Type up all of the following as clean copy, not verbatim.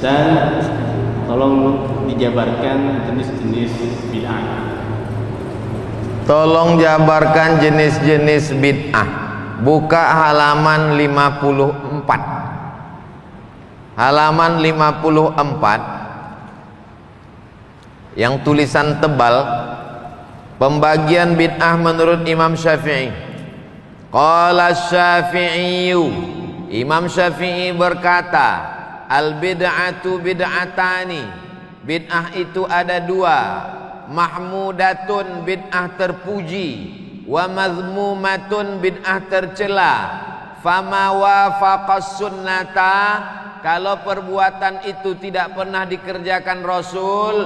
Ustaz, tolong dijabarkan jenis-jenis bid'ah. Tolong jabarkan jenis-jenis bid'ah. Buka halaman 54. Halaman 54 yang tulisan tebal, pembagian bid'ah menurut Imam Syafi'i. Qala Syafi'i, Imam Syafi'i berkata, al bid'atu bid'atani, bid'ah itu ada dua, mahmudatun bid'ah terpuji, wa mazmumatun bid'ah tercela. Fama wafaqas sunnata, kalau perbuatan itu tidak pernah dikerjakan Rasul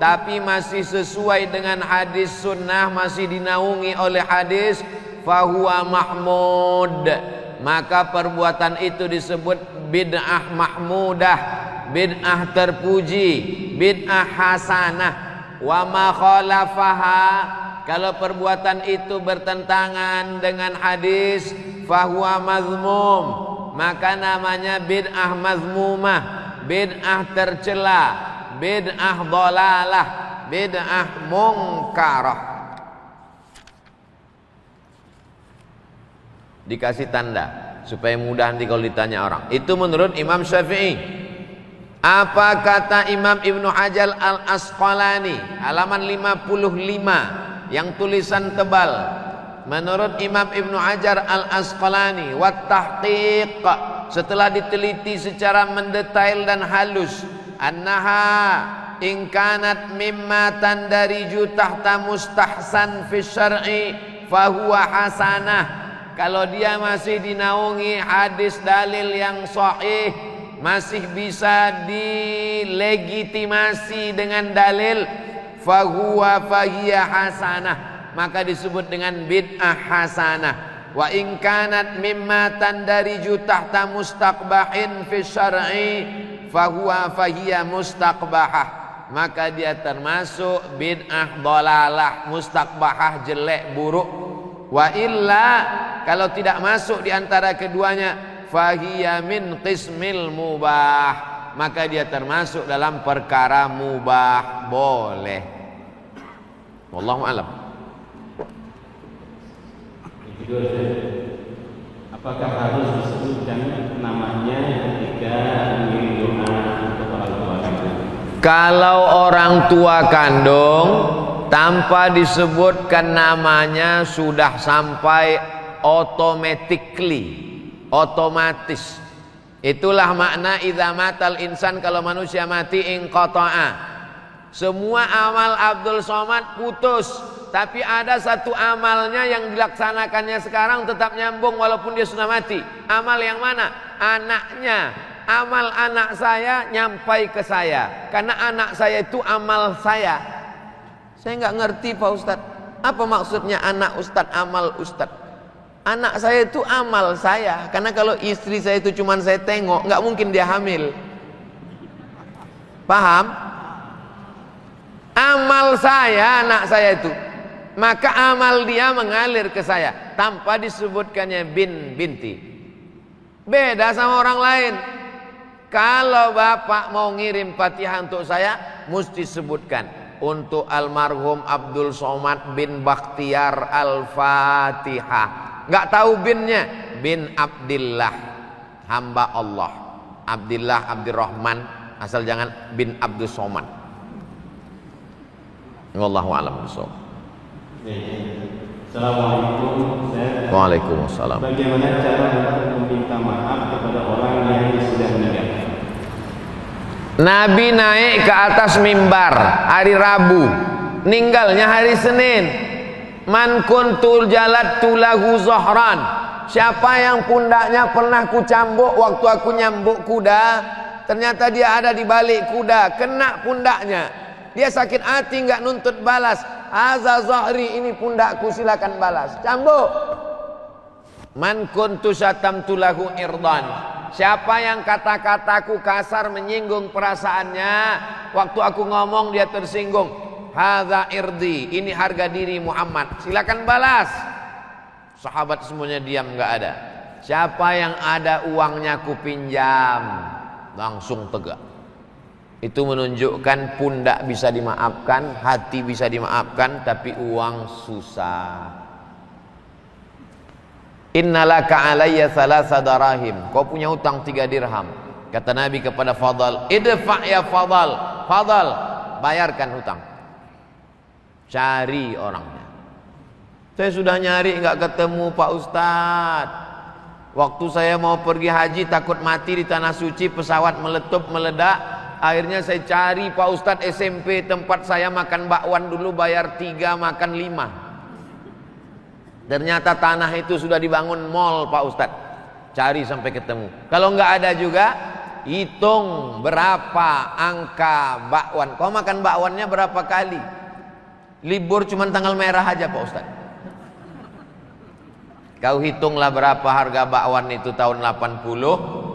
tapi masih sesuai dengan hadis sunnah, masih dinaungi oleh hadis, fahuwa mahmud, maka perbuatan itu disebut bid'ah mahmudah, bid'ah terpuji, bid'ah hasanah. Wa ma khalafaha, kalau perbuatan itu bertentangan dengan hadis, fahuwa mazmum, maka namanya bid'ah mazmumah, bid'ah tercela, bid'ah dhalalah, bid'ah mungkarah. Dikasih tanda supaya mudah nanti kalau ditanya orang. Itu menurut Imam Syafi'i. Apa kata Imam Ibnu Hajar Al-Asqalani, halaman 55 yang tulisan tebal. Menurut Imam Ibnu Hajar Al-Asqalani, wat tahqiq, setelah diteliti secara mendetail dan halus, annaha in kanat mimma tandariju tahta mustahsan fi syar'i fahuwa hasanah, kalau dia masih dinaungi hadis dalil yang sahih, masih bisa dilegitimasi dengan dalil, fahiya hasanah, maka disebut dengan bid'ah hasanah. Wa in kanat mimma tandariju tahta mustaqbahin fi syar'i fahiya mustaqbahah, maka dia termasuk bid'ah dhalalah, mustaqbahah, jelek, buruk. Wa illa, kalau tidak masuk di antara keduanya, fahiya min qismil mubah, maka dia termasuk dalam perkara mubah, boleh. Wallahu a'lam. Apakah harus disebutkan namanya ketika mengirim doa untuk orang tua kandung? Kalau orang tua kandung tanpa disebutkan namanya sudah sampai otomatis. Itulah makna idza matal insan, kalau manusia mati inqata'a. Semua amal Abdul Somad putus, tapi ada satu amalnya yang dilaksanakannya sekarang tetap nyambung walaupun dia sudah mati. Amal yang mana? Anaknya. Amal anak saya nyampai ke saya, karena anak saya itu amal saya. Saya nggak ngerti Pak Ustadz, apa maksudnya anak Ustadz, amal Ustadz? Anak saya itu amal saya, karena kalau istri saya itu cuman saya tengok, nggak mungkin dia hamil. Paham? Amal saya, anak saya itu, maka amal dia mengalir ke saya tanpa disebutkannya binti. Beda sama orang lain. Kalau bapak mau ngirim Fatihah untuk saya, mesti sebutkan untuk almarhum Abdul Somad bin Bakhtiar Al-Fatihah. Nggak tahu binnya, bin Abdillah, hamba Allah. Abdillah, Abdurrahman, asal jangan bin Abdul Somad. Wallahu a'lam bishawab. Assalamualaikum. Waalaikumsalam. Bagaimana cara untuk meminta maaf kepada orang yang sudah meninggal? Nabi naik ke atas mimbar hari Rabu, meninggalnya hari Senin. Man kuntul jalattu lahu zahran, siapa yang pundaknya pernah kucambuk waktu aku nyambuk kuda, ternyata dia ada di balik kuda, kena pundaknya. Dia sakit hati, nggak nuntut balas. Haza zahri, ini pundakku, silakan balas. Cambuk. Man kuntu syatamtu lahu irdan, siapa yang kata-kataku kasar menyinggung perasaannya, waktu aku ngomong dia tersinggung. Haza irdi, ini harga diri Muhammad, silakan balas. Sahabat semuanya diam, nggak ada. Siapa yang ada uangnya ku pinjam, langsung tegak. Itu menunjukkan pundak bisa dimaafkan, hati bisa dimaafkan, tapi uang susah. Innalaka alayya thalatha darahim. Kau punya utang 3 dirham. Kata Nabi kepada Fadal, idfa' ya Fadal. Fadal, bayarkan hutang. Cari orangnya. Saya sudah nyari enggak ketemu Pak Ustadz. Waktu saya mau pergi haji takut mati di tanah suci, pesawat meletup meledak. Akhirnya saya cari Pak Ustadz SMP tempat saya makan bakwan dulu, bayar 3 makan 5. Ternyata tanah itu sudah dibangun mall Pak Ustadz. Cari sampai ketemu. Kalau enggak ada juga, hitung berapa angka bakwan. Kau makan bakwannya berapa kali? Libur cuma tanggal merah aja Pak Ustadz. Kau hitunglah berapa harga bakwan itu tahun 80.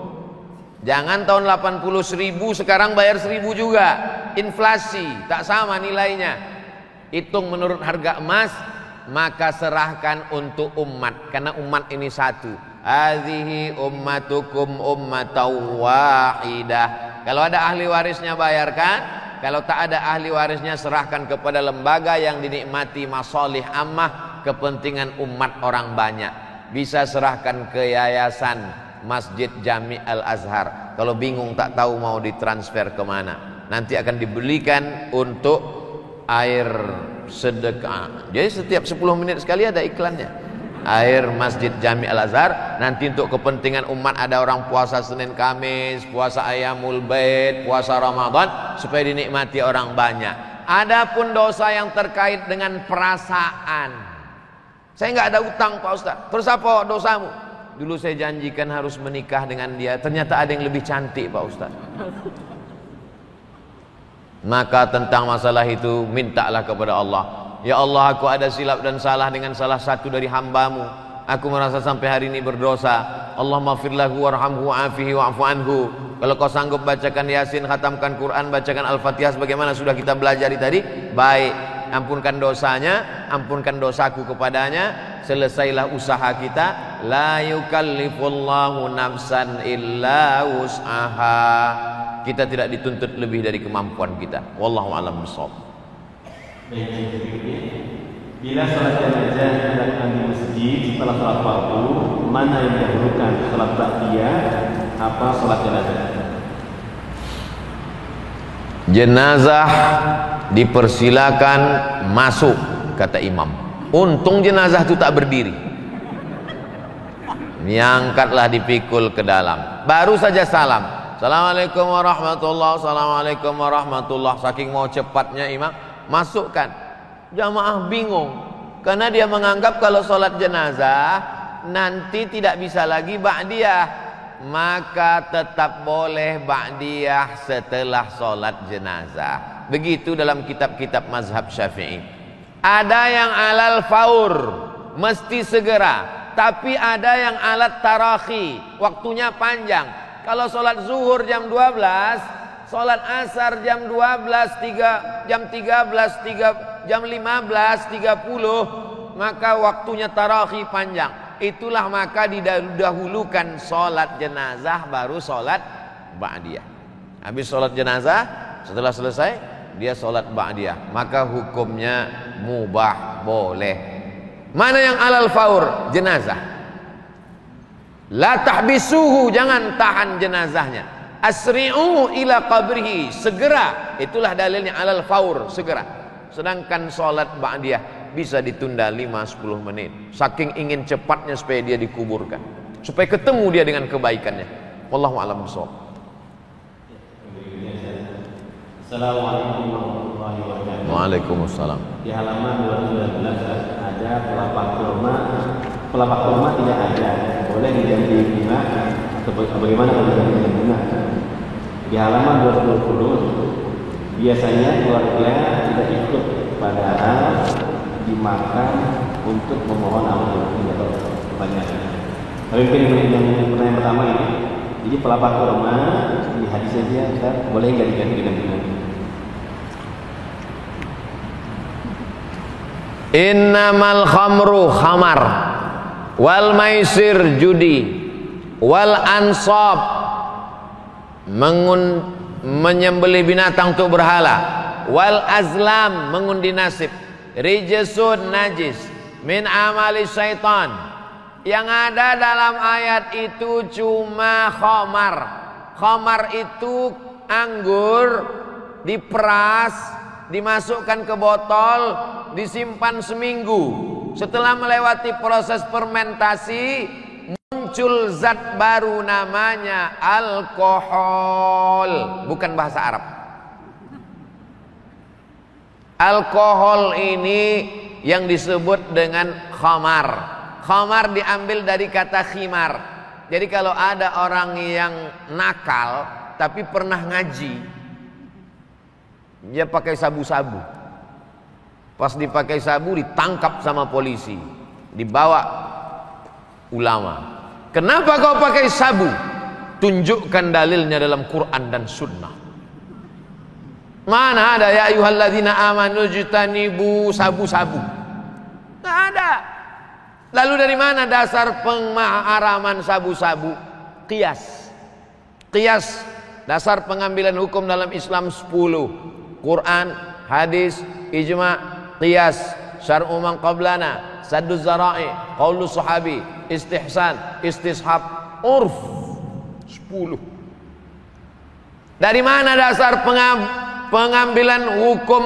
Jangan tahun 80 1000, sekarang bayar 1000 juga. Inflasi, tak sama nilainya. Hitung menurut harga emas, maka serahkan untuk umat, karena umat ini satu. Hazihi ummatukum ummatan wahidah. Kalau ada ahli warisnya bayarkan, kalau tak ada ahli warisnya serahkan kepada lembaga yang dinikmati masalih ammah, kepentingan umat orang banyak. Bisa serahkan ke yayasan Masjid Jami Al-Azhar. Kalau bingung tak tahu mau ditransfer kemana, nanti akan dibelikan untuk air sedekah. Jadi setiap 10 menit sekali ada iklannya. Air Masjid Jami Al-Azhar. Nanti untuk kepentingan umat, ada orang puasa Senin Kamis, puasa Ayyamul Bait, puasa Ramadan, supaya dinikmati orang banyak. Adapun dosa yang terkait dengan perasaan, saya nggak ada utang Pak Ustaz. Terus apa dosamu? Dulu saya janjikan harus menikah dengan dia, ternyata ada yang lebih cantik Pak Ustaz. Maka tentang masalah itu mintalah kepada Allah. Ya Allah, aku ada silap dan salah dengan salah satu dari hambamu. Aku merasa sampai hari ini berdosa. Allahumma firlahu warhamhu wa'afihi wa'fu anhu. Kalau kau sanggup bacakan Yasin, khatamkan Quran, bacakan Al-Fatihah sebagaimana sudah kita belajari tadi, baik. Ampunkan dosanya, ampunkan dosaku kepadanya. Selesailah usaha kita. La yukallifullahu nafsan illa wus'aha. Kita tidak dituntut lebih dari kemampuan kita. Wallahu a'lam bishawab. Bila salat jenazah dilakukan di masjid setelah salat fardu, mana yang didahulukan, salat ba'diyah apa salat jenazah? Jenazah dipersilakan masuk, kata imam. Untung jenazah itu tak berdiri. Diangkatlah, dipikul ke dalam. Baru saja salam. Assalamualaikum warahmatullahi, assalamualaikum warahmatullahi. Saking mau cepatnya imam, masukkan. Jamaah bingung, karena dia menganggap kalau sholat jenazah nanti tidak bisa lagi ba'diyah, maka tetap boleh ba'diyah setelah sholat jenazah. Begitu dalam kitab-kitab mazhab Syafi'i. Ada yang alal faur, mesti segera. Tapi ada yang alat tarakhi, waktunya panjang. Kalau sholat zuhur jam 12, sholat asar jam 12, jam 13, jam 15.30, maka waktunya tarakhi panjang. Itulah maka didahulukan sholat jenazah baru sholat ba'diyah. Habis sholat jenazah, setelah selesai dia sholat ba'diyah, maka hukumnya mubah, boleh. Mana yang alal faur? Jenazah. La tahbisuhu, jangan tahan jenazahnya. Asri'u ila qabrihi, segera. Itulah dalilnya alal faur, segera. Sedangkan sholat ba'diyah bisa ditunda 5-10 menit. Saking ingin cepatnya supaya dia dikuburkan, supaya ketemu dia dengan kebaikannya. Wallahu a'lam bishawab. Assalamualaikum warahmatullahi wabarakatuh. Waalaikumsalam. Di halaman 212 ada pelapak kurma tidak ada. Boleh diganti bunga atau bagaimana kalau diganti bunga? Di halaman 220 biasanya keluarga tidak ikut padahal dimakan untuk memohon amal atau kebanyakan. Tapi mungkin yang pertanyaan pertama ini. Jadi pelapak kurma di hadis saja Ustaz, boleh nggak diganti dengan bunga? Innamal khamru khamar, wal maisir judi, wal ansab menyembelih binatang untuk berhala. Wal azlam, mengundi nasib. Rijsun, najis. Min amali syaitan. Yang ada dalam ayat itu cuma khamar. Khamar itu anggur diperas, dimasukkan ke botol, disimpan seminggu. Setelah melewati proses fermentasi, muncul zat baru namanya alkohol. Bukan bahasa Arab. Alkohol ini yang disebut dengan khamar. Khamar diambil dari kata khimar. Jadi kalau ada orang yang nakal tapi pernah ngaji, dia pakai sabu-sabu. Pas dipakai sabu ditangkap sama polisi, dibawa ulama. Kenapa kau pakai sabu? Tunjukkan dalilnya dalam Quran dan Sunnah. Mana ada ya ayyuhalladzina amanu jtanibu sabu-sabu? Nggak ada. Lalu dari mana dasar pengharaman sabu-sabu? Qiyas. Qiyas, dasar pengambilan hukum dalam Islam 10. Quran, hadis, ijma', qiyas, syar'u man qablana, sadduz zara'i, qaulus sahabi, istihsan, istishab, urf. 10. Dari mana dasar pengambilan hukum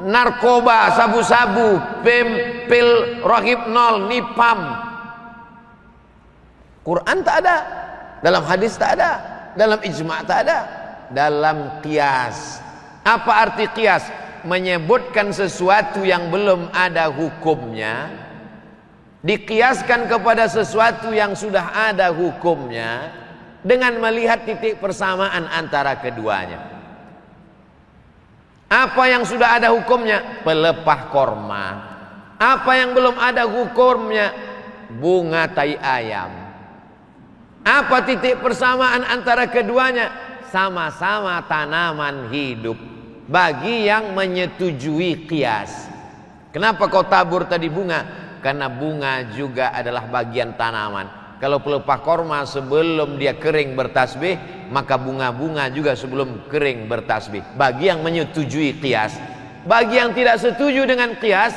narkoba, sabu-sabu, pil rohipnol, nipam? Quran tak ada, dalam hadis tak ada, dalam ijma' tak ada, dalam qiyas. Apa arti qiyas? Menyebutkan sesuatu yang belum ada hukumnya, dikiaskan kepada sesuatu yang sudah ada hukumnya, dengan melihat titik persamaan antara keduanya. Apa yang sudah ada hukumnya? Pelepah korma. Apa yang belum ada hukumnya? Bunga tai ayam. Apa titik persamaan antara keduanya? Sama-sama tanaman hidup. Bagi yang menyetujui qiyas. Kenapa kau tabur tadi bunga? Karena bunga juga adalah bagian tanaman. Kalau pelepah korma sebelum dia kering bertasbih, maka bunga-bunga juga sebelum kering bertasbih. Bagi yang menyetujui qiyas. Bagi yang tidak setuju dengan qiyas,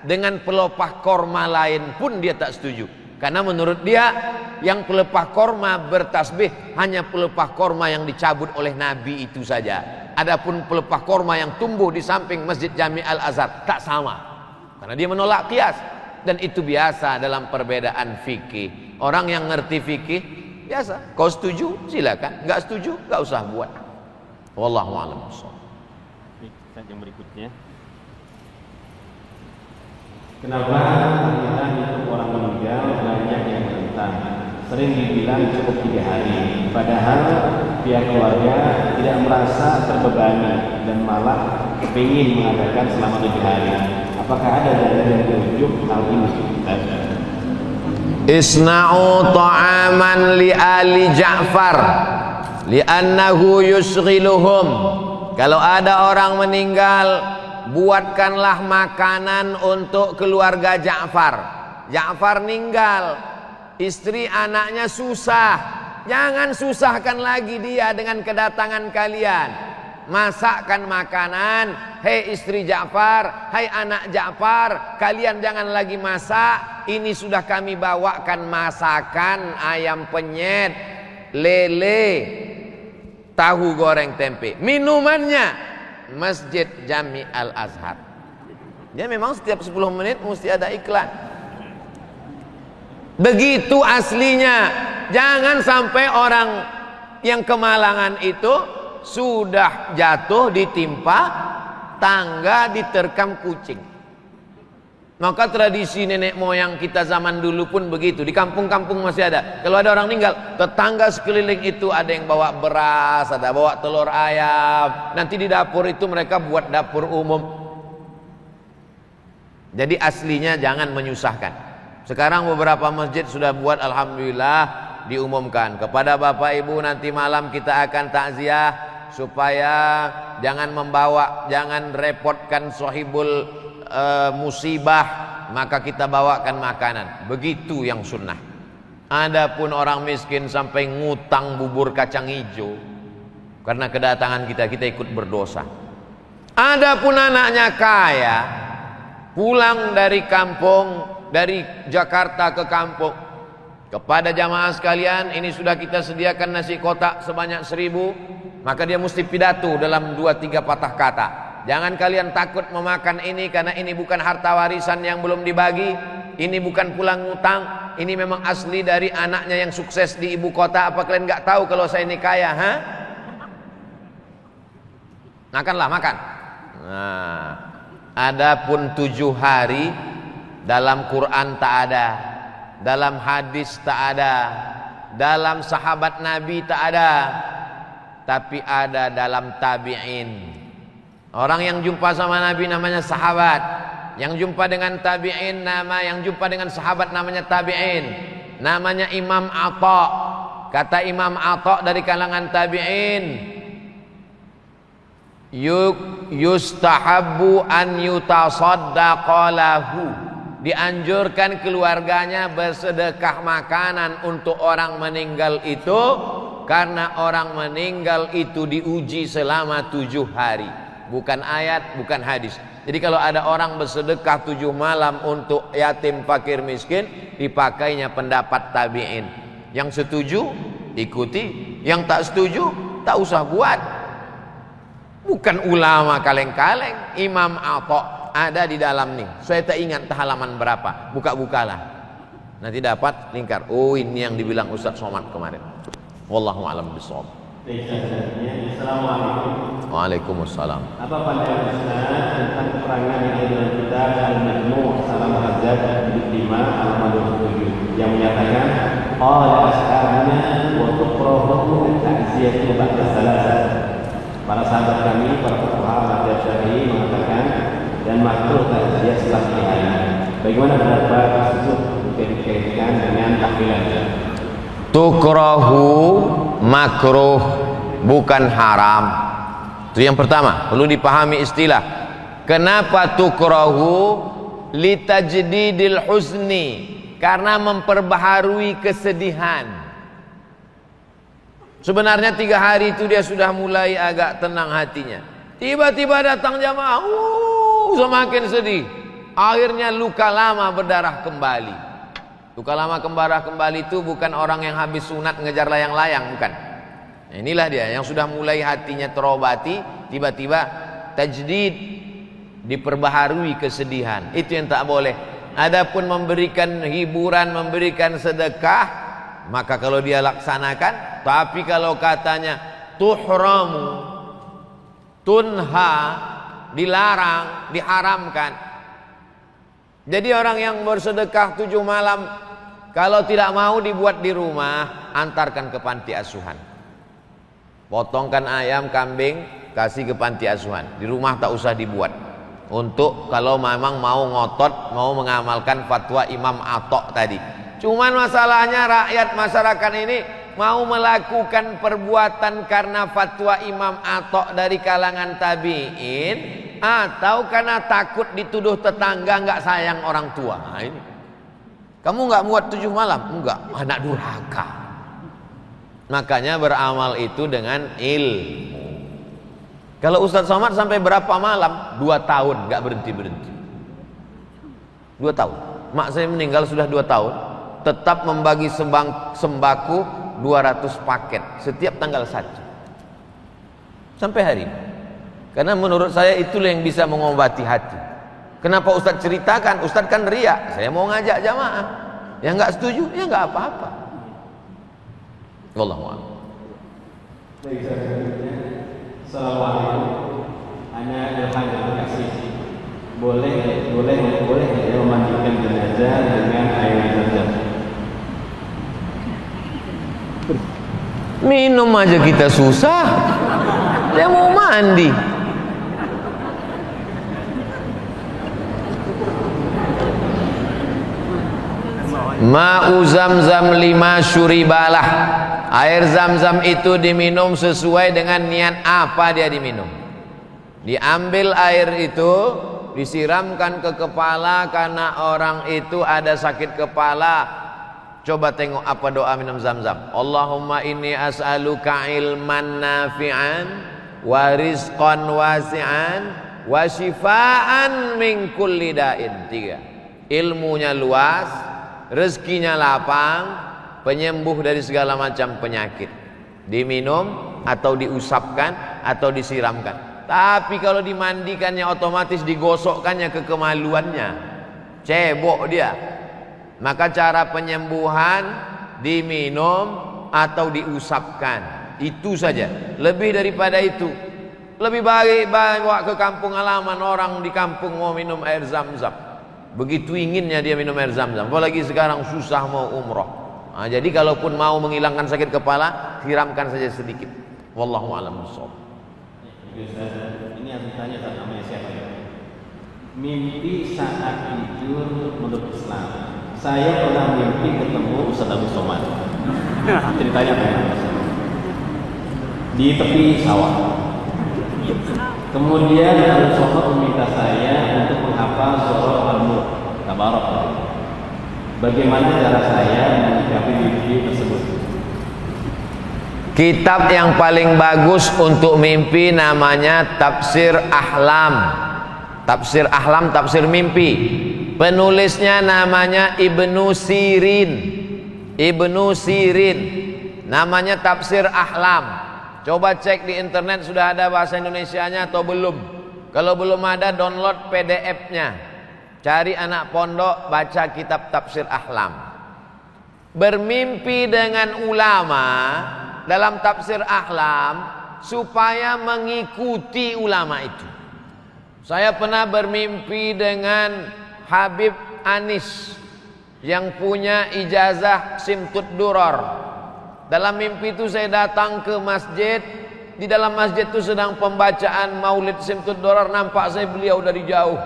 dengan pelepah korma lain pun dia tak setuju. Karena menurut dia yang pelepah korma bertasbih hanya pelepah korma yang dicabut oleh Nabi itu saja. Adapun pelepah korma yang tumbuh di samping Masjid Jami' Al-Azhar tak sama. Karena dia menolak qiyas. Dan itu biasa dalam perbedaan fikih. Orang yang ngerti fikih biasa. Kau setuju silakan, nggak setuju nggak usah buat. Wallahu a'lam. Yang berikutnya, kenapa tahlilan itu orang meninggal banyak yang menentang? Sering dibilang cukup 3 hari, padahal pihak keluarga tidak merasa terbebani dan malah kepingin mengadakan selama 3 hari. Apakah ada dalil yang menunjuk hal ini? Isna'u ta'aman li ali Ja'far li'annahu yusghiluhum. Kalau ada orang meninggal, buatkanlah makanan untuk keluarga Ja'far. Ja'far meninggal, istri anaknya susah. Jangan susahkan lagi dia dengan kedatangan kalian. Masakkan makanan. Hei istri Ja'far, hai anak Ja'far, kalian jangan lagi masak. Ini sudah kami bawakan masakan ayam penyet, lele, tahu goreng tempe. Minumannya Masjid Jami' Al-Azhar. Dia memang setiap 10 menit mesti ada iklan. Begitu aslinya. Jangan sampai orang yang kemalangan itu sudah jatuh ditimpa tangga, diterkam kucing. Maka tradisi nenek moyang kita zaman dulu pun begitu. Di kampung-kampung masih ada. Kalau ada orang meninggal, tetangga sekeliling itu ada yang bawa beras, ada bawa telur ayam. Nanti di dapur itu mereka buat dapur umum. Jadi aslinya jangan menyusahkan. Sekarang beberapa masjid sudah buat, alhamdulillah, diumumkan kepada bapak ibu nanti malam kita akan takziah, supaya jangan membawa, jangan repotkan sahibul musibah, maka kita bawakan makanan. Begitu yang sunnah. Adapun orang miskin sampai ngutang bubur kacang hijau, Karena kedatangan kita ikut berdosa. Adapun anaknya kaya, pulang dari kampung, dari Jakarta ke kampung. Kepada jamaah sekalian, ini sudah kita sediakan nasi kotak sebanyak 1000, maka dia mesti pidato dalam 2-3 patah kata. Jangan kalian takut memakan ini, karena ini bukan harta warisan yang belum dibagi, ini bukan pulang ngutang, ini memang asli dari anaknya yang sukses di ibu kota. Apa kalian nggak tahu kalau saya ini kaya? Makanlah, makan. Nah, adapun 7 hari dalam Quran tak ada, dalam hadis tak ada, dalam sahabat Nabi tak ada, tapi ada dalam tabi'in. Orang yang jumpa sama Nabi namanya sahabat, yang jumpa dengan tabi'in yang jumpa dengan sahabat namanya tabi'in, namanya Imam Atha. Kata Imam Atha dari kalangan tabi'in, yustahabbu an yutasaddaqa lahu, dianjurkan keluarganya bersedekah makanan untuk orang meninggal itu, karena orang meninggal itu diuji selama 7 hari. Bukan ayat, bukan hadis. Jadi kalau ada orang bersedekah 7 malam untuk yatim fakir miskin, dipakainya pendapat tabi'in. Yang setuju ikuti, yang tak setuju tak usah buat. Bukan ulama kaleng-kaleng. Imam Atha ada di dalam nih. Saya tak ingat halaman berapa. Buka-bukalah. Nanti dapat lingkar. Oh, ini yang dibilang Ustaz Somad kemarin. Wallahu a'lam bishawab. Assalamualaikum. Waalaikumsalam. Apa pandangan Ustaz tentang keterangan yang ada dalam kitab Al-Majmu' Salam Hazard jilid 5 halaman 27 yang menyatakan qala ashabuna wa tuqrahu ta'ziyatu ba'da salasah. Para sahabat kami, para fuqaha mazhab Syafi'i mengatakan dan makruh ta'ziyah setelah 3 hari. Bagaimana pendapat tersebut dikaitkan dengan tahlilan? Tukrahu makruh, bukan haram. Itu yang pertama, perlu dipahami istilah. Kenapa tukrahu? Litajdidil huzni, karena memperbaharui kesedihan. Sebenarnya 3 hari itu dia sudah mulai agak tenang hatinya. Tiba-tiba datang jamaah, semakin sedih. Akhirnya luka lama berdarah kembali. Luka lama berdarah kembali itu bukan orang yang habis sunat ngejar layang-layang, bukan. Nah, inilah dia yang sudah mulai hatinya terobati, tiba-tiba tajdid, diperbaharui kesedihan. Itu yang tak boleh. Adapun memberikan hiburan, memberikan sedekah, maka kalau dia laksanakan. Tapi kalau katanya tuhramu, tunha, dilarang, diharamkan. Jadi orang yang bersedekah 7 malam, kalau tidak mau dibuat di rumah, antarkan ke panti asuhan. Potongkan ayam, kambing, kasih ke panti asuhan. Di rumah tak usah dibuat. Untuk kalau memang mau ngotot, mau mengamalkan fatwa Imam Atha tadi. Cuman masalahnya rakyat masyarakat ini mau melakukan perbuatan karena fatwa Imam Atha dari kalangan tabi'in, atau karena takut dituduh tetangga nggak sayang orang tua. Nah, ini. Kamu nggak muat 7 malam? Enggak, anak durhaka. Makanya beramal itu dengan ilmu. Kalau Ustaz Somad sampai berapa malam? 2 tahun, nggak berhenti-berhenti. 2 tahun. Mak saya meninggal sudah 2 tahun. Tetap membagi sembako 200 paket setiap tanggal 1 sampai hari ini. Karena menurut saya itulah yang bisa mengobati hati. Kenapa Ustaz ceritakan? Ustaz kan riak. Saya mau ngajak jamaah. Yang nggak setuju, ya nggak apa-apa. Wallahu a'lam. Assalamualaikum. Ana Ilham dari Bekasi. Boleh memandikan jenazah dengan air zam-zam? Minum aja kita susah. Dia mau mandi. Ma'u zamzam 5 syuribalah. Air zam-zam itu diminum sesuai dengan niat apa dia diminum. Diambil air itu, disiramkan ke kepala karena orang itu ada sakit kepala. Coba tengok apa doa minum Zam-Zam. Allahumma inni as'aluka ilman nafi'an wa rizqan wasi'an wa shifaan min kulli da'in. 3. Ilmunya luas, rezekinya lapang, penyembuh dari segala macam penyakit. Diminum atau diusapkan atau disiramkan. Tapi kalau dimandikannya otomatis digosokkannya ke kemaluannya, cebok dia. Maka cara penyembuhan diminum atau diusapkan, itu saja. Lebih daripada itu, lebih baik bawa ke kampung halaman orang di kampung mau minum air Zam-Zam. Begitu inginnya dia minum air Zam-Zam. Apalagi sekarang susah mau umroh. Nah, jadi kalaupun mau menghilangkan sakit kepala, siramkan saja sedikit. Wallahu a'lam bishawab. Ini yang ditanya tentang namanya siapa ya? Mimpi saat tidur menurut Islam. Saya pernah mimpi ketemu Ustaz Abu Somad. Ceritanya apa? Di tepi sawah. Kemudian Abu Somad meminta saya untuk menghafal surah Al-Mulk. Tabarak. Bagaimana cara saya menyikapi mimpi tersebut? Kitab yang paling bagus untuk mimpi namanya Tafsir Ahlam. Tafsir Ahlam, tafsir mimpi. Penulisnya namanya Ibnu Sirin. Ibnu Sirin. Namanya Tafsir Ahlam. Coba cek di internet sudah ada bahasa Indonesianya atau belum. Kalau belum ada, download PDF-nya. Cari anak pondok, baca kitab Tafsir Ahlam. Bermimpi dengan ulama dalam Tafsir Ahlam supaya mengikuti ulama itu. Saya pernah bermimpi dengan Habib Anis yang punya ijazah Simtud Duror. Dalam mimpi itu saya datang ke masjid. Di dalam masjid itu sedang pembacaan Maulid Simtud Duror. Nampak saya beliau dari jauh,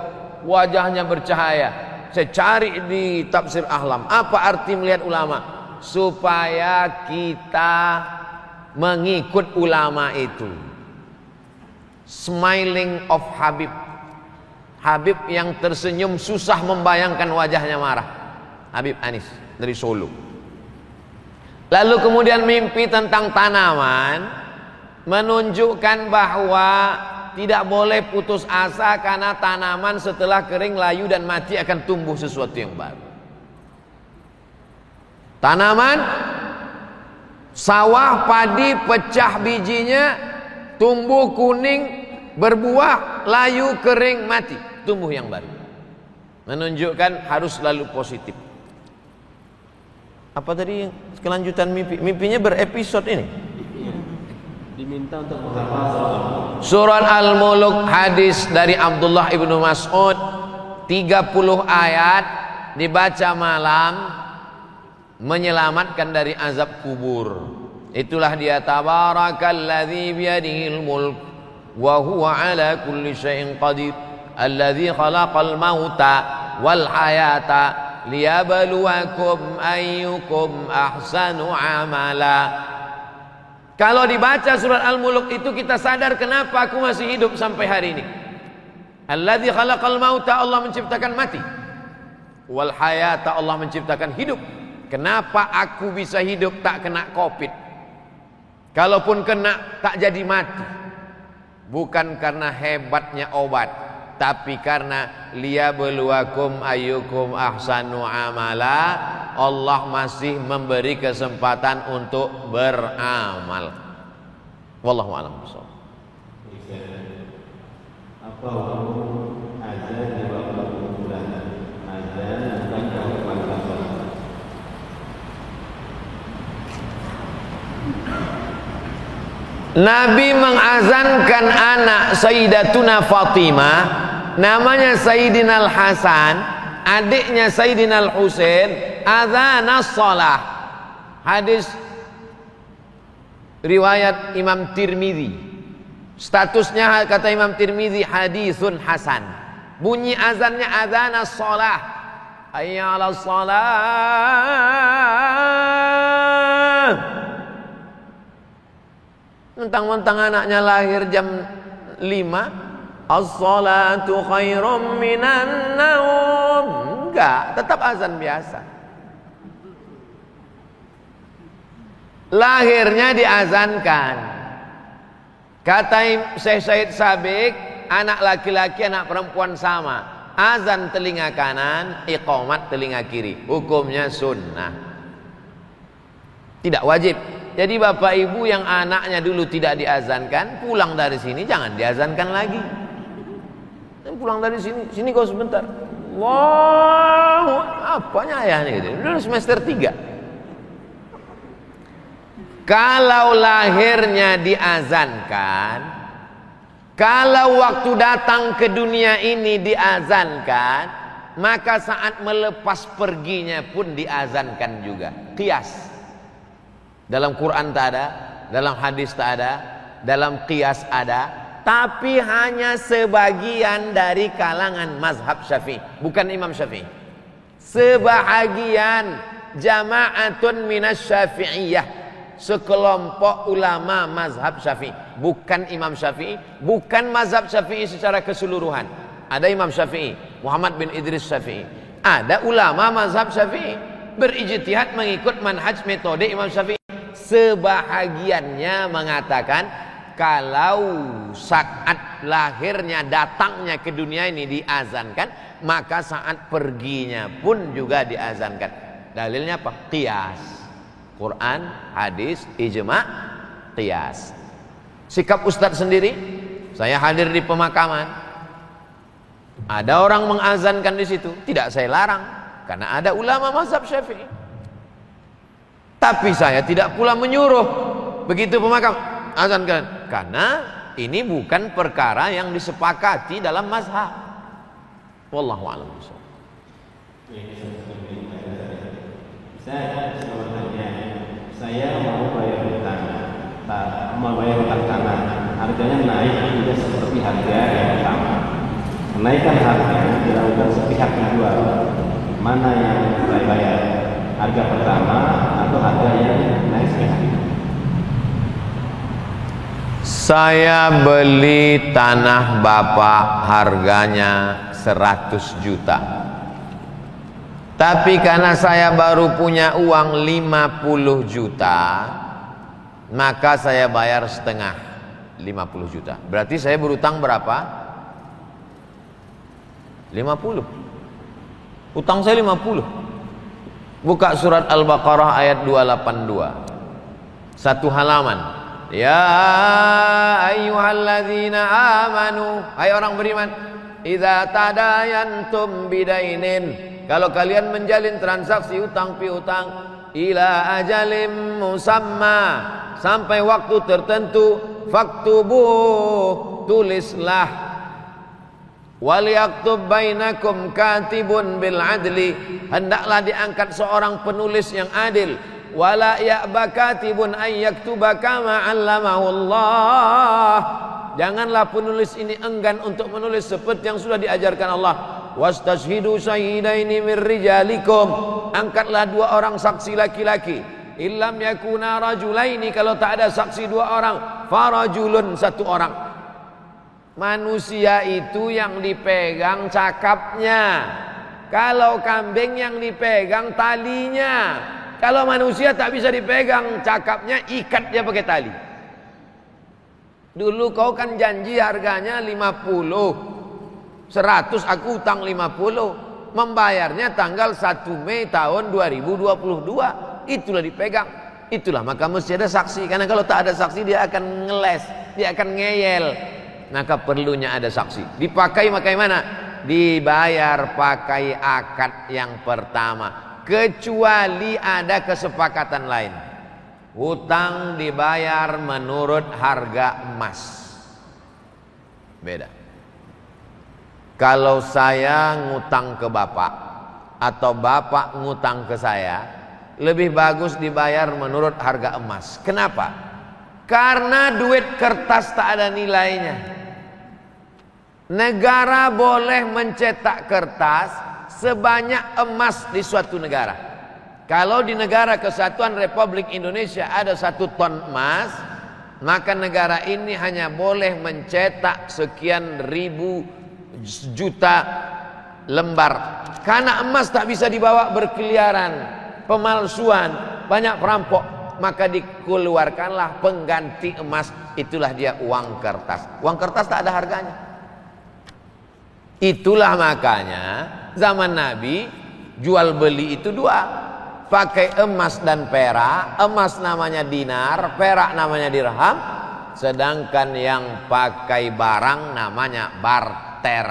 wajahnya bercahaya. Saya cari di Tafsir Ahlam, apa arti melihat ulama? Supaya kita mengikut ulama itu. Smiling of Habib. Habib yang tersenyum, susah membayangkan wajahnya marah. Habib Anis dari Solo. Lalu kemudian mimpi tentang tanaman, menunjukkan bahwa tidak boleh putus asa karena tanaman setelah kering, layu dan mati akan tumbuh sesuatu yang baru. Tanaman, sawah, padi, pecah bijinya, tumbuh kuning, berbuah, layu, kering, mati, tumbuh yang baru. Menunjukkan harus selalu positif. Apa tadi kelanjutan mimpi? Mimpinya berepisode ini. Diminta untuk menghafal Surat Al-Mulk, hadis dari Abdullah ibnu Mas'ud, 30 ayat dibaca malam menyelamatkan dari azab kubur. Itulah dia, tabarakalladzi biyadihil mulk wa huwa ala kulli syai'in qadir alladzi khalaqal mauta wal hayata liyabluwakum ayyukum ahsanu amala. Kalau dibaca surat Al-Mulk itu kita sadar kenapa aku masih hidup sampai hari ini. Alladzi khalaqal mauta, Allah menciptakan mati. Wal hayata, Allah menciptakan hidup. Kenapa aku bisa hidup tak kena Covid? Kalaupun kena tak jadi mati. Bukan karena hebatnya obat, tapi karena liyabluwakum ayyukum ahsanu amala. Allah masih memberi kesempatan untuk beramal. Wallahu a'lam bishawab. Apa hukum azan di waktu kuburan? Azan bukan kewajiban sholat. Nabi mengazankan anak Sayyidatuna Fatimah, namanya Sayyidina Al-Hasan, adiknya Sayyidina Al-Husain, adzanas shalah. Hadis riwayat Imam Tirmidzi. Statusnya kata Imam Tirmidzi hadisun hasan. Bunyi azannya adzanas shalah. Hayya 'alas shalah. Mentang-mentang anaknya lahir jam 5, as-salatu khairum minan naum. Enggak, tetap azan biasa. lahirnya diazankan. Kata Syekh Said Sabiq, anak laki-laki anak perempuan sama, azan telinga kanan, iqamat telinga kiri, hukumnya sunnah, tidak wajib. Jadi bapak ibu yang anaknya dulu tidak diazankan, pulang dari sini jangan diazankan lagi. Pulang dari sini kau sebentar. Wow, apanya ayahnya gitu. Dulu semester 3. Kalau lahirnya diazankan, kalau waktu datang ke dunia ini diazankan, maka saat melepas perginya pun diazankan juga. Qiyas. Dalam Quran tak ada, dalam hadis tak ada, dalam qiyas ada, tapi hanya sebagian dari kalangan mazhab Syafi'i, bukan Imam Syafi'i. Sebahagian jama'atun minas Syafi'iyah, sekelompok ulama mazhab Syafi'i, bukan Imam Syafi'i, bukan mazhab Syafi'i secara keseluruhan. Ada Imam Syafi'i, Muhammad bin Idris Syafi'i, ada ulama mazhab Syafi'i berijtihad mengikut manhaj metode Imam Syafi'i. Sebahagiannya mengatakan kalau saat lahirnya, datangnya ke dunia ini diazankan, maka saat perginya pun juga diazankan. Dalilnya apa? Qiyas. Quran, hadis, ijma', qiyas. Sikap Ustadz sendiri, saya hadir di pemakaman, ada orang mengazankan di situ, tidak saya larang, karena ada ulama mazhab Syafi'i. Tapi saya tidak pula menyuruh begitu pemakam azankan, karena ini bukan perkara yang disepakati dalam mazhab. Wallahu a'lam bishawab. Saya mau bayar hutang, tanah, harganya naik tidak seperti harga yang pertama. Kenaikan harga dilakukan sepihak kedua. Mana yang saya bayar? Harga pertama atau harga yang naik sepihak? Saya beli tanah bapak harganya 100 juta. Tapi karena saya baru punya uang 50 juta, maka saya bayar setengah 50 juta. Berarti saya berutang berapa? 50. Utang saya 50. Buka surat Al-Baqarah ayat 282. Satu halaman. Ya ayyuhalladzina amanu, hai orang beriman, idza tadayantum bidainin, kalau kalian menjalin transaksi utang piutang, ila ajalim musamma, sampai waktu tertentu, faktubuh, tulislah. Waliyaktub bainakum katibun bil adli, hendaklah diangkat seorang penulis yang adil. Wala ya'ba katibun ay yaktuba kama 'allamahu Allah, janganlah penulis ini enggan untuk menulis seperti yang sudah diajarkan Allah. Wastashhidu syahidaini min rijalikum, angkatlah 2 orang saksi laki-laki. Illam yakuna rajulaini, kalau tak ada saksi 2 orang, farajulun, 1 orang. Manusia itu yang dipegang cakapnya, kalau kambing yang dipegang talinya. Kalau manusia tak bisa dipegang cakapnya, ikat dia pakai tali. Dulu kau kan janji harganya 50, 100 aku utang 50, membayarnya tanggal 1 Mei tahun 2022, itulah dipegang. Itulah maka mesti ada saksi, karena kalau tak ada saksi dia akan ngeles, dia akan ngeyel. Maka perlunya ada saksi. Dipakai mana? Dibayar pakai akad yang pertama, kecuali ada kesepakatan lain. Hutang dibayar menurut harga emas, beda. Kalau saya ngutang ke bapak atau bapak ngutang ke saya, lebih bagus dibayar menurut harga emas. Kenapa? Karena duit kertas tak ada nilainya. Negara boleh mencetak kertas sebanyak emas di suatu negara. Kalau di negara Kesatuan Republik Indonesia ada 1 ton emas, maka negara ini hanya boleh mencetak sekian ribu juta lembar. Karena emas tak bisa dibawa berkeliaran, pemalsuan, banyak perampok. maka dikeluarkanlah pengganti emas, itulah dia uang kertas. Uang kertas tak ada harganya. Itulah makanya zaman Nabi jual beli itu dua, pakai emas dan perak. Emas namanya dinar, perak namanya dirham, sedangkan yang pakai barang namanya barter.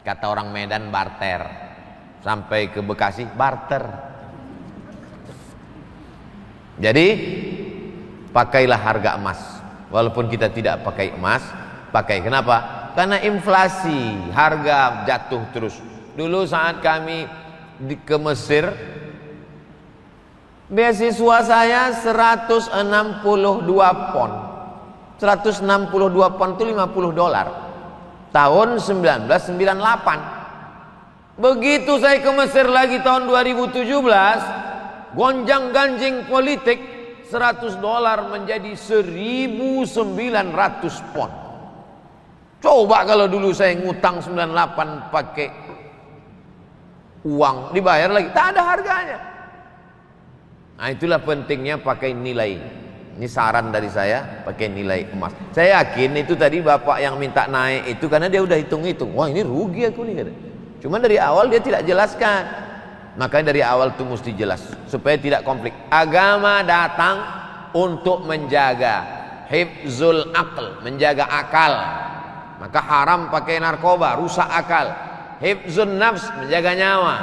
Kata orang Medan barter, sampai ke Bekasi barter. Jadi pakailah harga emas, walaupun kita tidak pakai emas, pakai. Kenapa? Karena inflasi, harga jatuh terus. Dulu saat kami ke Mesir, beasiswa saya 162 pon. 162 pon itu $50. Tahun 1998. Begitu saya ke Mesir lagi tahun 2017, gonjang ganjing politik, $100 menjadi 1.900 pon. Coba kalau dulu saya ngutang 98 pakai uang, dibayar lagi, tak ada harganya. Nah, itulah pentingnya pakai nilai. Ini saran dari saya, pakai nilai emas. Saya yakin itu tadi bapak yang minta naik itu karena dia udah hitung-hitung. Wah, ini rugi aku nih, kata. Cuma dari awal dia tidak jelaskan. Makanya dari awal itu mesti jelas supaya tidak konflik. Agama datang untuk menjaga hifzul aql, menjaga akal. Maka haram pakai narkoba, rusak akal. Hifzun nafs, menjaga nyawa,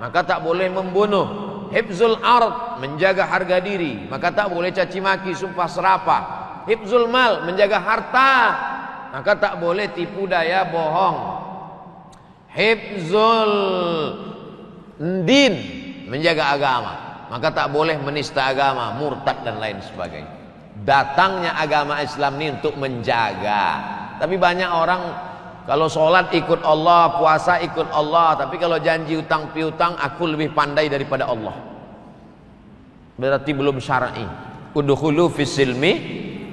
maka tak boleh membunuh. Hifzul ard, menjaga harga diri, maka tak boleh caci maki, sumpah serapah. Hifzul mal, menjaga harta, maka tak boleh tipu daya, bohong. Hifzul din, menjaga agama, maka tak boleh menista agama, murtad dan lain sebagainya. Datangnya agama Islam ini untuk menjaga. Tapi banyak orang kalau sholat ikut Allah, puasa ikut Allah, tapi kalau janji utang piutang, aku lebih pandai daripada Allah. Berarti belum syar'i. Udkhulu fis silmi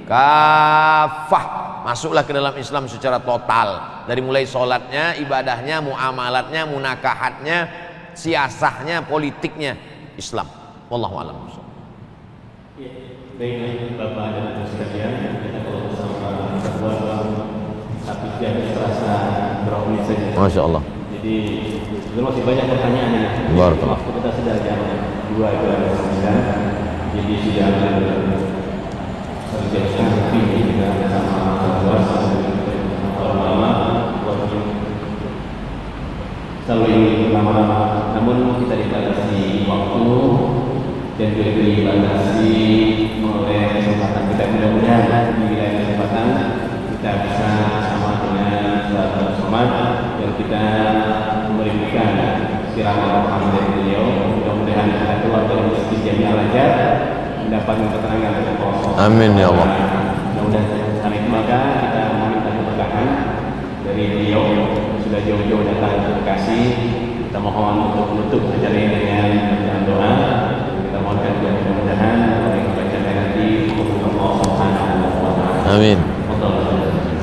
kafah. Masuklah ke dalam Islam secara total. Dari mulai sholatnya, ibadahnya, muamalatnya, munakahatnya, siasahnya, politiknya, Islam. Wallahu a'lam. Baik, Bapak dan Ibu sekalian, kita kalau bersama satu jam terasa berapa menit saja. Masya Allah. Jadi itu masih banyak pertanyaan ya. Barakallah. Waktu kita sudah jam 2:09, jadi sudah satu jam setengah lebih kita sama lama selalu ingin lama-lama. Namun kita dibatasi waktu dan juga dibatasi oleh kesempatan kita. Mudah-mudahan di wilayah kesempatan kita bisa sama dengan sahabat Somad yang kita memberikan siraman rohani dari beliau. Mudah-mudahan kita keluar dari masjid Jami'ah Al-Azhar mendapatkan keterangan dari Allah. Amin ya Allah. Mudah-mudahan karena itu maka kita meminta keberkahan dari beliau sudah jauh-jauh datang ke Bekasi. Kita mohon untuk menutup acara ini dengan bacaan doa. Kita mohonkan mudah-mudahan apa yang dibacakan nanti Allah Subhanahu wa taala. Amin.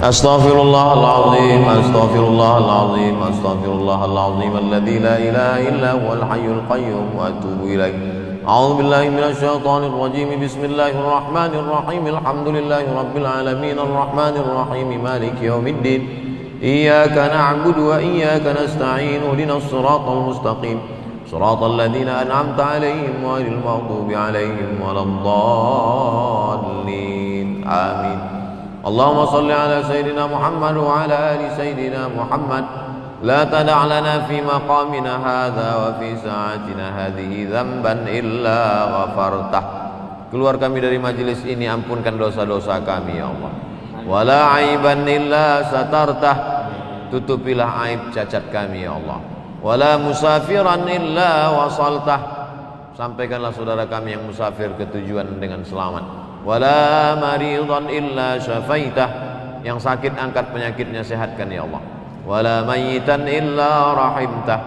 Astaghfirullahaladzim, astaghfirullahaladzim, astaghfirullahaladzim alladzi la ilaha illa huwal hayyul qayyum wa atubu ilaih. A'udzu billahi minasyaitonir rajim. Bismillahirrahmanirrahim. Alhamdulillahi rabbil alamin arrahmanir rahim maliki yaumiddin. Iyyaka na'budu wa iyyaka nasta'in. Ihdinas siratal mustaqim. Siratal ladzina an'amta 'alaihim ghairil maghdubi 'alaihim waladdallin. Amin. Allahumma salli ala Sayyidina Muhammad wa ala ali Sayyidina Muhammad. La tada' lana fi maqamina hadha wa fi sa'atina hadhihi dhanban illa ghafartah. Keluar kami dari majlis ini, ampunkan dosa-dosa kami ya Allah. Wala aiban illa satartah. Tutupilah aib cacat kami ya Allah. Wala musafiran illa wasaltah. Sampaikanlah saudara kami yang musafir ke tujuan dengan selamat. Wala maridan illa syafaitah. Yang sakit angkat penyakitnya, sehatkan ya Allah. Wala mayyitan illa rahimtah.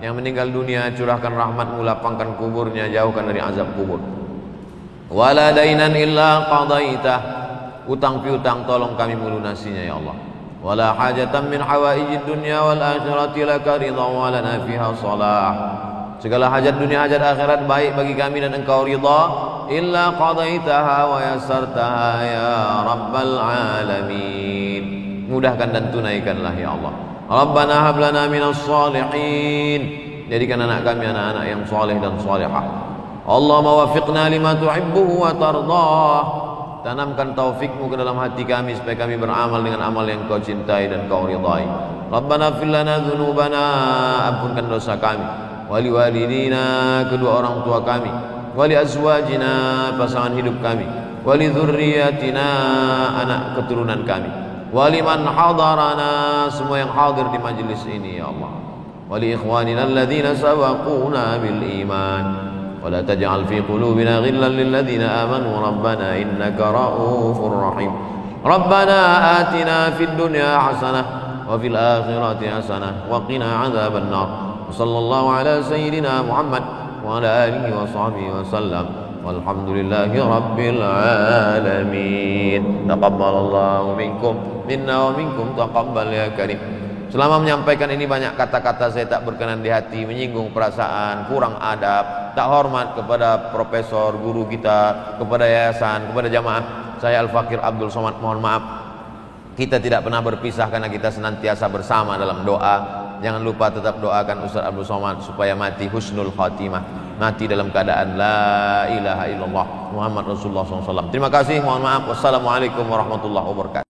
Yang meninggal dunia curahkan rahmatmu, lapangkan kuburnya, jauhkan dari azab kubur. Wala dainan illa qadaitah. Utang piutang tolong kami melunasinya ya Allah. Wala hajatan min hawaijid dunya wal akhirati laka ridha wa lana fiha salah. Segala hajat dunia, hajat akhirat baik bagi kami dan Engkau ridha. Illa qadaitaha wa yassartaha ya rabbal alamin. Mudahkan dan tunaikanlah ya Allah. Rabbana hab lana minas salihin. Jadikan anak kami anak-anak yang saleh dan salihah. Allahumma wafiqna lima tuhibbu wa tardah. Tanamkan taufikmu ke dalam hati kami supaya kami beramal dengan amal yang Kau cintai dan Kau ridhai. Rabbana fil lana dzunubana, ampunkan dosa kami. Wali walidina, kedua orang tua kami. Wali azwajina, pasangan hidup kami. Wali dzurriyyatina, anak keturunan kami. Wali man hadarana, semua yang hadir di majlis ini ya Allah. Wali ikhwanina alladzina sabaquna bil iman. ولا تجعل في قلوبنا غلا للذين آمنوا ربنا إنك رؤوف رحيم ربنا آتنا في الدنيا حسنة وفي الآخرة حسنة وقنا عذاب النار وصلى الله على سيدنا محمد وعلى آله وصحبه وسلم والحمد لله رب العالمين تقبل الله منكم منا ومنكم تقبل يا كريم. Selama menyampaikan ini banyak kata-kata saya tak berkenan di hati, menyinggung perasaan, kurang adab, tak hormat kepada profesor, guru kita, kepada yayasan, kepada jamaah. Saya Al-Fakir Abdul Somad mohon maaf. Kita tidak pernah berpisah karena kita senantiasa bersama dalam doa. Jangan lupa tetap doakan Ustaz Abdul Somad supaya mati husnul khatimah, mati dalam keadaan la ilaha illallah Muhammad Rasulullah SAW. Terima kasih, mohon maaf. Wassalamualaikum warahmatullahi wabarakatuh.